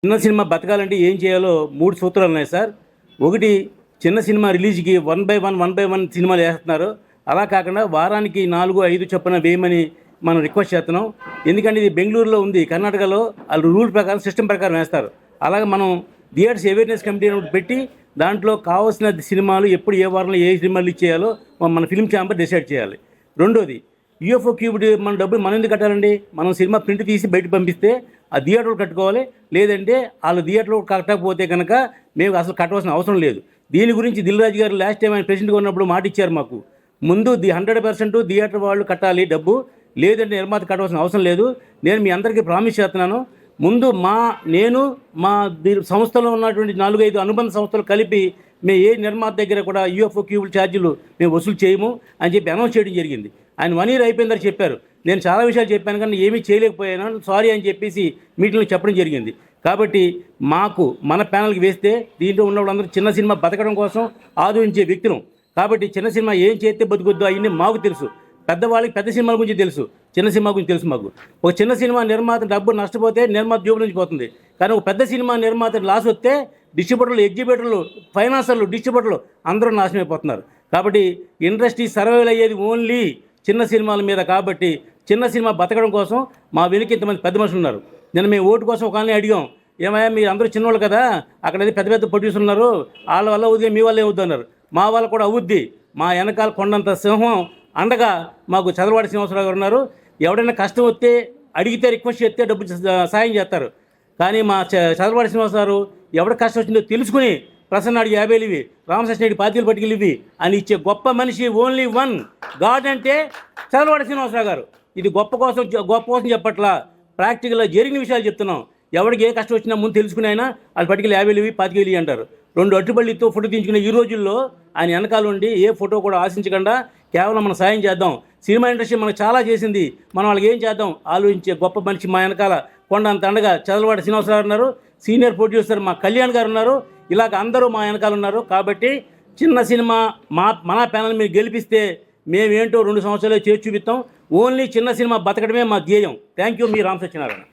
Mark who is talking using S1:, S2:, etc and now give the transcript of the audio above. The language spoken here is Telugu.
S1: చిన్న సినిమా బతకాలంటే ఏం చేయాలో 3 సూత్రాలు ఉన్నాయి సార్. ఒకటి, చిన్న సినిమా రిలీజ్కి 1 బై 1 సినిమాలు వేస్తున్నారు. అలా కాకుండా వారానికి 4, 5 చొప్పున వేయమని మనం రిక్వెస్ట్ చేస్తున్నాం. ఎందుకంటే ఇది బెంగళూరులో ఉంది, కర్ణాటకలో వాళ్ళు రూల్ ప్రకారం సిస్టమ్ ప్రకారం వేస్తారు. అలాగే మనం థియేటర్స్ అవేర్నెస్ కమిటీ పెట్టి దాంట్లో కావాల్సిన సినిమాలు ఎప్పుడు ఏ వారంలో ఏ సినిమాలు ఇచ్చేయాలో మన ఫిల్మ్ ఛాంబర్ డిసైడ్ చేయాలి. రెండోది, యూఎఫ్ఓ క్యూబ్ మన డబ్బులు మనం ఎందుకు కట్టాలండి? మనం సినిమా ప్రింట్ తీసి బయట పంపిస్తే ఆ థియేటర్లు కట్టుకోవాలి. లేదంటే వాళ్ళు థియేటర్లో కట్టకపోతే కనుక మేము అసలు కట్టవలసిన అవసరం లేదు. దీని గురించి దిల్ రాజు గారు లాస్ట్ టైం ఆయన ప్రెసిడెంట్గా ఉన్నప్పుడు మాట ఇచ్చారు మాకు. ముందు 100% థియేటర్ వాళ్ళు కట్టాలి డబ్బు, లేదంటే నిర్మాత కట్టవలసిన అవసరం లేదు. నేను మీ అందరికీ ప్రామిస్ చేస్తున్నాను. ముందు నేను మా సంస్థలో ఉన్నటువంటి 4-5 అనుబంధ సంస్థలు కలిపి మేము ఏ నిర్మాత దగ్గర కూడా యూఎఫ్ఓ క్యూబుల్ ఛార్జీలు మేము వసూలు చేయము అని చెప్పి అనౌన్స్ చేయడం జరిగింది. ఆయన 1 year అయిపోయిందని చెప్పారు. నేను చాలా విషయాలు చెప్పాను కానీ ఏమీ చేయలేకపోయాను, సారీ అని చెప్పేసి మీటింగ్లో చెప్పడం జరిగింది. కాబట్టి మాకు మన ప్యానల్కి వేస్తే దీంట్లో ఉన్న వాళ్ళందరూ చిన్న సినిమా బతకడం కోసం ఆదరించే వ్యక్తులు. కాబట్టి చిన్న సినిమా ఏం చేస్తే బతుకుద్దో అవన్నీ మాకు తెలుసు. పెద్దవాళ్ళకి పెద్ద సినిమాల గురించి తెలుసు, చిన్న సినిమా గురించి తెలుసు మాకు. ఒక చిన్న సినిమా నిర్మాత డబ్బు నష్టపోతే నిర్మాత జోబు నుంచి పోతుంది. కానీ ఒక పెద్ద సినిమా నిర్మాత లాస్ వస్తే డిస్ట్రిబ్యూటర్లు, ఎగ్జిబ్యూటర్లు, ఫైనాన్సర్లు, డిస్ట్రిబ్యూటర్లు అందరూ నాశనమైపోతున్నారు. కాబట్టి ఇండస్ట్రీ సర్వైవల్ అయ్యేది ఓన్లీ చిన్న సినిమాల మీద. కాబట్టి చిన్న సినిమా బతకడం కోసం మా వెనుక ఇంతమంది పెద్ద మనుషులు ఉన్నారు. నిన్న మేము ఓటు కోసం ఒకళ్ళని అడిగాం, ఏమయ్యా మీరు అందరూ చిన్నవాళ్ళు కదా, అక్కడ పెద్ద పెద్ద ప్రొడ్యూసర్లు ఉన్నారు, వాళ్ళ వల్ల అవుద్ది, మీ వల్ల అవుద్ది అన్నారు. మా వల్ల కూడా అవుద్ది. మా వెనకాల కొండంత సింహం అండగా మాకు చదలవాడి శ్రీనివాసరావు గారు ఉన్నారు. ఎవడైనా కష్టం వస్తే అడిగితే రిక్వెస్ట్ చేస్తే డబ్బు సాయం చేస్తారు. కానీ మా చదలవాడి శ్రీనివాసరావు గారు ఎవడ కష్టం వచ్చిందో తెలుసుకుని ప్రసన్న అడిగి 50 ఇవి, రామకృష్ణ రెడ్డి 25 పట్టుకెళ్ళి ఇవి అని ఇచ్చే గొప్ప మనిషి ఓన్లీ వన్ గాడ్ అంటే చదలవాడి శ్రీనివాసరావు గారు. ఇది గొప్ప కోసం చెప్పట్లా, ప్రాక్టికల్గా జరిగిన విషయాలు చెప్తున్నాం. ఎవరికి ఏ కష్టం వచ్చినా ముందు తెలుసుకుని ఆయన వాళ్ళు పట్టుకెళ్ళి 50 ఇవి, 25 అంటారు. 2 అట్టుబడితో ఫోటో తీయించుకునే ఈ రోజుల్లో ఆయన వెనకాల ఉండి ఏ ఫోటో కూడా ఆశించకుండా కేవలం మనం సాయం చేద్దాం. సినిమా ఇండస్ట్రీ మనకు చాలా చేసింది, మనం వాళ్ళకి ఏం చేద్దాం ఆలోచించే గొప్ప మనిషి మా వెనకాల కొండంత అండగా చదలవాడి శ్రీనివాసరావు ఉన్నారు. సీనియర్ ప్రొడ్యూసర్ మా కళ్యాణ్ గారు ఉన్నారు. ఇలాగ అందరూ మా వెనకాల ఉన్నారు. కాబట్టి చిన్న సినిమా మన ప్యానల్ మీరు గెలిపిస్తే మేమేంటో 2 సంవత్సరాలు చేసి చూపిస్తాం. ఓన్లీ చిన్న సినిమా బతకడమే మా ధ్యేయం. Thank you. మీ రామసత్యనారాయణ.